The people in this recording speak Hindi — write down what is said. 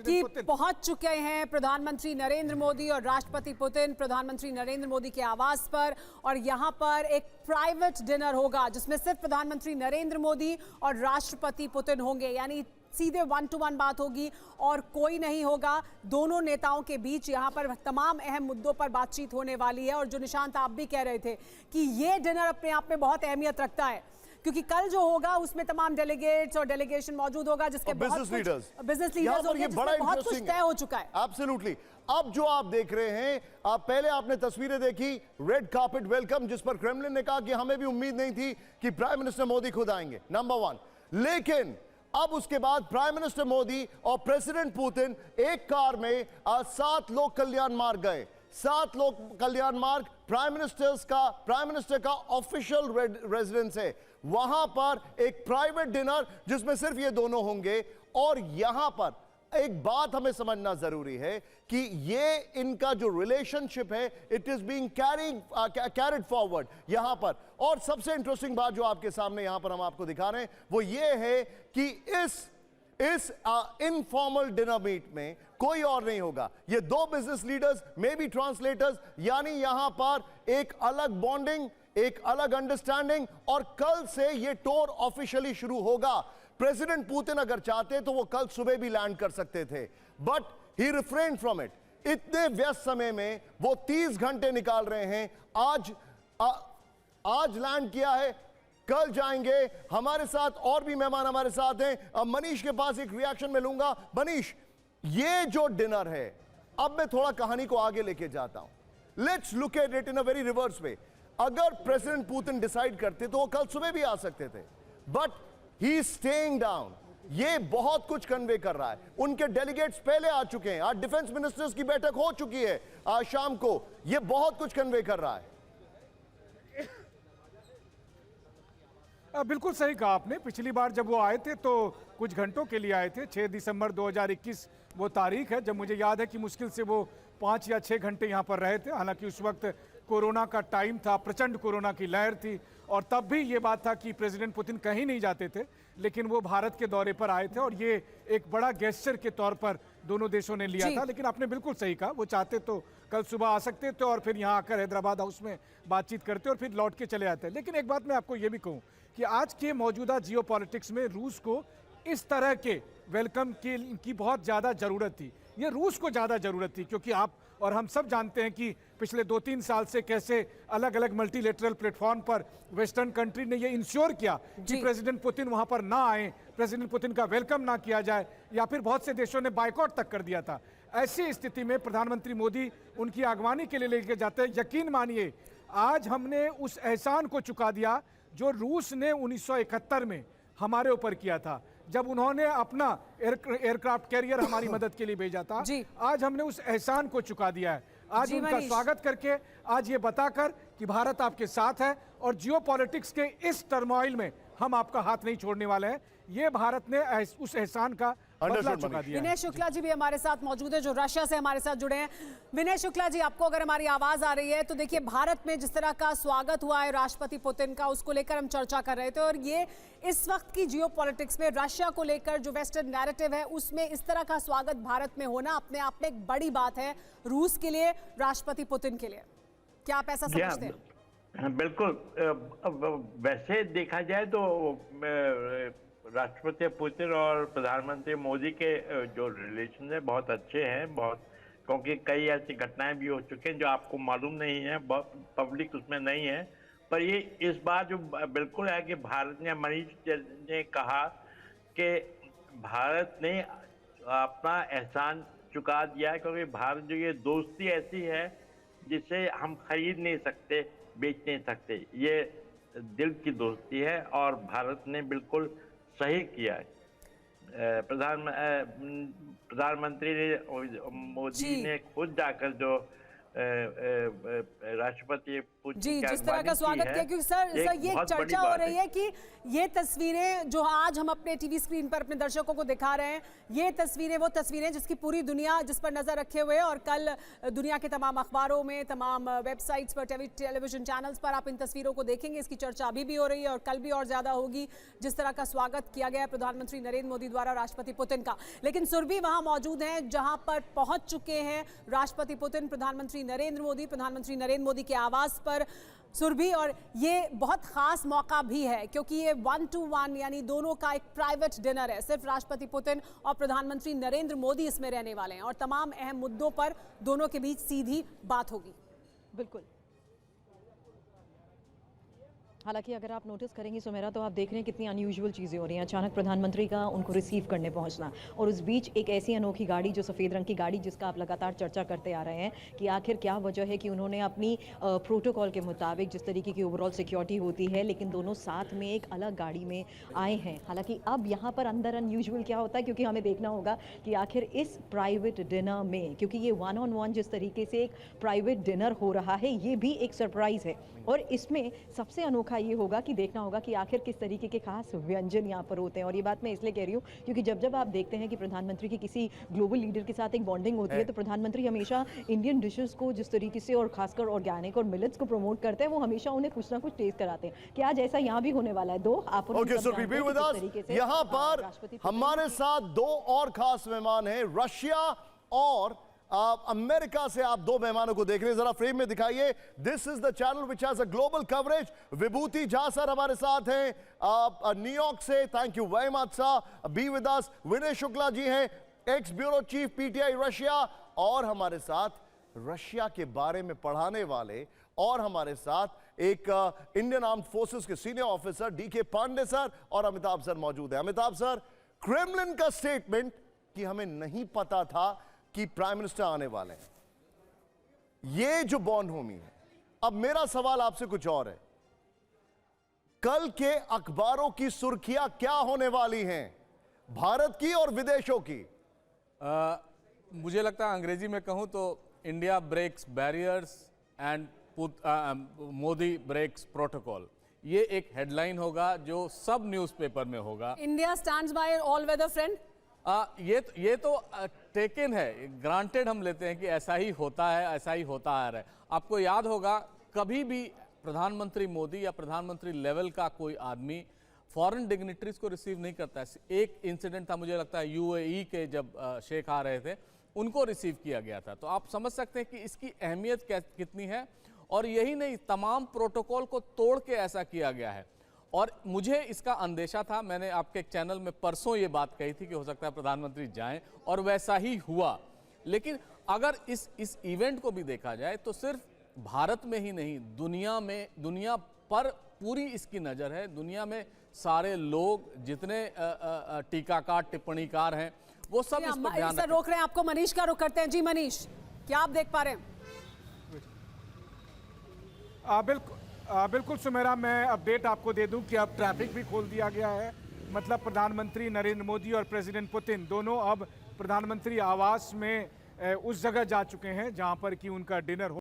कि पहुंच चुके हैं प्रधानमंत्री नरेंद्र मोदी और राष्ट्रपति पुतिन प्रधानमंत्री नरेंद्र मोदी के आवास पर, और यहां पर एक प्राइवेट डिनर होगा जिसमें सिर्फ प्रधानमंत्री नरेंद्र मोदी और राष्ट्रपति पुतिन होंगे, यानी सीधे 1-to-1 बात होगी और कोई नहीं होगा। दोनों नेताओं के बीच यहां पर तमाम अहम मुद्दों पर बातचीत होने वाली है। और जो निशांत आप भी कह रहे थे कि ये डिनर अपने आप में बहुत अहमियत रखता है, क्योंकि कल जो होगा उसमें तमाम डेलीगेट्स और डेलीगेशन मौजूद होगा, जिसके बिजनेस लीडर्स होंगे, जिसमें बहुत कुछ तय हो चुका है। एब्सोल्युटली। अब जो आप देख रहे हैं, आप पहले आपने तस्वीरें देखी रेड कार्पेट वेलकम, जिस पर क्रेमलिन ने कहा कि हमें भी उम्मीद नहीं थी कि प्राइम मिनिस्टर मोदी खुद आएंगे, नंबर 1। लेकिन अब उसके बाद प्राइम मिनिस्टर मोदी और प्रेसिडेंट पुतिन एक कार में 7 लोक कल्याण मार्ग गए। 7 लोक कल्याण मार्ग प्राइम मिनिस्टर का ऑफिशियल रेजिडेंस है। वहां पर एक प्राइवेट डिनर जिसमें सिर्फ ये दोनों होंगे। और यहां पर एक बात हमें समझना जरूरी है कि ये इनका जो रिलेशनशिप है, it is being carried forward यहां पर। और सबसे इंटरेस्टिंग बात जो आपके सामने यहां पर हम आपको दिखा रहे हैं वो ये है कि इस इनफॉर्मल डिनर मीट में कोई और नहीं होगा, ये 2 business leaders may be translators, यानी यहां पर एक अलग बॉन्डिंग, एक अलग अंडरस्टैंडिंग। और कल से ये टूर ऑफिशियली शुरू होगा। प्रेसिडेंट पुतिन अगर चाहते तो वो कल सुबह भी लैंड कर सकते थे, बट ही रिफ्रेन्ड फ्रॉम इट। इतने व्यस्त समय में वो 30 घंटे निकाल रहे हैं। आज लैंड किया है, कल जाएंगे। हमारे साथ और भी मेहमान हमारे साथ हैं। अब मनीष के पास एक रिएक्शन में लूंगा। मनीष, ये जो डिनर है, अब मैं थोड़ा कहानी को आगे लेके जाता हूं। Let's look at it in a very reverse way. अगर प्रेसिडेंट पुतिन डिसाइड करते तो वो कल सुबह भी आ सकते थे, but he is staying down. ये बहुत कुछ कन्वे कर रहा है। उनके डेलीगेट्स पहले आ चुके हैं, आज डिफेंस मिनिस्टर्स की बैठक हो चुकी है आज शाम को। ये बहुत कुछ कन्वे कर रहा है। बिल्कुल सही कहा आपने। पिछली बार जब वो आए थे तो कुछ घंटों के लिए आए थे। 6 दिसंबर 2021 वो तारीख है जब मुझे याद है कि मुश्किल से वो 5 या 6 घंटे यहाँ पर रहे थे। हालांकि उस वक्त कोरोना का टाइम था, प्रचंड कोरोना की लहर थी, और तब भी ये बात था कि प्रेसिडेंट पुतिन कहीं नहीं जाते थे, लेकिन वो भारत के दौरे पर आए थे और ये एक बड़ा गेस्चर के तौर पर दोनों देशों ने लिया था। लेकिन आपने बिल्कुल सही कहा, वो चाहते तो कल सुबह आ सकते थे और फिर यहाँ आकर हैदराबाद हाउस में बातचीत करते और फिर लौट के चले आते। लेकिन एक बात मैं आपको ये भी कहूँ कि आज के मौजूदा जियोपॉलिटिक्स में रूस को इस तरह के वेलकम की बहुत ज़्यादा ज़रूरत थी। ये रूस को ज़्यादा ज़रूरत थी, क्योंकि आप और हम सब जानते हैं कि पिछले 2-3 साल से कैसे अलग अलग मल्टीलेटरल प्लेटफॉर्म पर वेस्टर्न कंट्री ने ये इंश्योर किया कि प्रेसिडेंट पुतिन वहाँ पर ना आए, प्रेसिडेंट पुतिन का वेलकम ना किया जाए, या फिर बहुत से देशों ने बाइकआउट तक कर दिया था। ऐसी स्थिति में प्रधानमंत्री मोदी उनकी आगवानी के लिए लेके जाते हैं। यकीन मानिए, आज हमने उस एहसान को चुका दिया जो रूस ने 1971 में हमारे ऊपर किया था, जब उन्होंने अपना एयरक्राफ्ट कैरियर हमारी मदद के लिए भेजा था। आज हमने उस एहसान को चुका दिया है। आज उनका स्वागत करके, आज ये बताकर कि भारत आपके साथ है और जियोपॉलिटिक्स के इस टर्मोइल में हम आपका हाथ नहीं छोड़ने वाले हैं। ये भारत ने उस एहसान का बदला चुका दिया। विनय शुक्ला जी भी हमारे साथ मौजूद है, जो रशिया से हमारे साथ जुड़े हैं। विनय शुक्ला जी, आपको अगर हमारी आवाज आ रही है तो देखिए, भारत में जिस तरह का स्वागत हुआ है राष्ट्रपति पुतिन का, उसको लेकर हम चर्चा कर रहे थे। और ये इस वक्त की जियोपॉलिटिक्स में रशिया को लेकर जो वेस्टर्न नैरेटिव है, उसमें इस तरह का स्वागत भारत में होना अपने आप में एक बड़ी बात है, रूस के लिए, राष्ट्रपति पुतिन के लिए। क्या आप ऐसा समझते हैं? बिल्कुल। वैसे देखा जाए तो राष्ट्रपति पुतिन और प्रधानमंत्री मोदी के जो रिलेशन है बहुत अच्छे हैं, बहुत, क्योंकि कई ऐसी घटनाएं भी हो चुकी हैं जो आपको मालूम नहीं है, पब्लिक उसमें नहीं है। पर ये इस बार जो बिल्कुल है कि भारत ने, मनीष ने कहा कि भारत ने अपना एहसान चुका दिया है, क्योंकि भारत जो ये दोस्ती ऐसी है जिसे हम खरीद नहीं सकते, बेच नहीं सकते। ये दिल की दोस्ती है और भारत ने बिल्कुल सही किया है। प्रधानमंत्री ने, मोदी ने खुद जाकर जो राष्ट्रपति पुतिन जी, की जिस तरह का अगवानी स्वागत की किया, है, क्योंकि सर एक ये बहुत बड़ी चर्चा हो बात रही है कि ये तस्वीरें जो आज हम अपने टीवी स्क्रीन पर अपने दर्शकों को दिखा रहे हैं, ये तस्वीरें वो तस्वीरें जिसकी पूरी दुनिया जिस पर नजर रखे हुए है, और कल दुनिया के तमाम अखबारों में, तमाम वेबसाइट्स पर, टेलीविजन चैनल्स पर आप इन तस्वीरों को देखेंगे। इसकी चर्चा अभी भी हो रही है और कल भी और ज्यादा होगी, जिस तरह का स्वागत किया गया है प्रधानमंत्री नरेंद्र मोदी द्वारा राष्ट्रपति पुतिन का। लेकिन सुरभि वहां मौजूद हैं जहां पर पहुंच चुके हैं राष्ट्रपति पुतिन, प्रधानमंत्री नरेंद्र मोदी के आवास पर। सुरभि, और ये बहुत खास मौका भी है क्योंकि ये 1-to-1 यानी दोनों का एक प्राइवेट डिनर है। सिर्फ राष्ट्रपति पुतिन और प्रधानमंत्री नरेंद्र मोदी इसमें रहने वाले हैं और तमाम अहम मुद्दों पर दोनों के बीच सीधी बात होगी। बिल्कुल। हालांकि अगर आप नोटिस करेंगे सुमेरा, तो आप देख रहे हैं कितनी अनयूजुअल चीज़ें हो रही हैं। अचानक प्रधानमंत्री का उनको रिसीव करने पहुंचना, और उस बीच एक ऐसी अनोखी गाड़ी जो सफ़ेद रंग की गाड़ी, जिसका आप लगातार चर्चा करते आ रहे हैं कि आखिर क्या वजह है कि उन्होंने अपनी प्रोटोकॉल के मुताबिक जिस तरीके की ओवरऑल सिक्योरिटी होती है, लेकिन दोनों साथ में एक अलग गाड़ी में आए हैं। हालांकि अब यहाँ पर अंदर अनयूजुअल क्या होता है, क्योंकि हमें देखना होगा कि आखिर इस प्राइवेट डिनर में, क्योंकि ये 1-on-1 जिस तरीके से एक प्राइवेट डिनर हो रहा है, ये भी एक सरप्राइज़ है। और इसमें सबसे अनोखा ये होगा कि देखना होगा कि आखिर किस तरीके के खास व्यंजन यहाँ पर होते हैं। और ये बात मैं इसलिए कह रही हूँ क्योंकि जब जब आप देखते हैं कि प्रधानमंत्री की किसी ग्लोबल लीडर के साथ एक बॉन्डिंग होती है, तो प्रधानमंत्री हमेशा इंडियन डिशेस को जिस तरीके से, और खासकर ऑर्गेनिक और मिलेट्स को प्रमोट करते हैं, वो हमेशा उन्हें कुछ ना कुछ टेस्ट कराते हैं कि आज ऐसा यहाँ भी होने वाला है। आप यहाँ पर हमारे साथ दो और खास मेहमान हैं, रशिया और अमेरिका से आप दो मेहमानों को देख रहे हैं, जरा फ्रेम में दिखाइए। This is the channel which has a global coverage. Vibhuti Jha sir हमारे साथ हैं न्यूयॉर्क से, thank you very much sir. Be with us Vinay Shukla ji हैं, ex bureau chief PTI Russia, और हमारे साथ रशिया के बारे में पढ़ाने वाले और हमारे साथ एक इंडियन आर्म्ड फोर्सेस के senior officer D K Pandey sir और अमिताभ सर मौजूद हैं। अमिताभ सर, क्रेमलिन का स्टेटमेंट कि हमें नहीं पता था कि प्राइम मिनिस्टर आने वाले हैं, ये जो बॉन्ड होमी है। अब मेरा सवाल आपसे कुछ और है, कल के अखबारों की सुर्खियां क्या होने वाली हैं, भारत की और विदेशों की? मुझे लगता है अंग्रेजी में कहूं तो India breaks barriers and Modi breaks protocol, ये एक हेडलाइन होगा जो सब न्यूज़पेपर में होगा। India stands by all weather friend. ये तो टेकन है, ग्रांटेड हम लेते हैं कि ऐसा ही होता है, ऐसा ही होता आ रहा है। आपको याद होगा कभी भी प्रधानमंत्री मोदी या प्रधानमंत्री लेवल का कोई आदमी फॉरेन डिग्निटरीज को रिसीव नहीं करता है। एक इंसिडेंट था, मुझे लगता है यूएई के जब शेख आ रहे थे, उनको रिसीव किया गया था। तो आप समझ सकते हैं कि इसकी अहमियत कितनी है। और यही नहीं, तमाम प्रोटोकॉल को तोड़ के ऐसा किया गया है। और मुझे इसका अंदेशा था, मैंने आपके एक चैनल में परसों ये बात कही थी कि हो सकता है प्रधानमंत्री जाएं, और वैसा ही हुआ। लेकिन अगर इस इवेंट को भी देखा जाए तो सिर्फ भारत में ही नहीं, दुनिया पर पूरी इसकी नज़र है। दुनिया में सारे लोग, जितने टीकाकार टिप्पणीकार हैं, वो सब इस पर ध्यान सर रोक रहे हैं आपको। मनीष का रुख करते हैं। जी मनीष, क्या आप देख पा रहे हैं? बिल्कुल सुमेरा, मैं अपडेट आपको दे दूं कि अब ट्रैफिक भी खोल दिया गया है। मतलब प्रधानमंत्री नरेंद्र मोदी और प्रेसिडेंट पुतिन दोनों अब प्रधानमंत्री आवास में उस जगह जा चुके हैं जहां पर कि उनका डिनर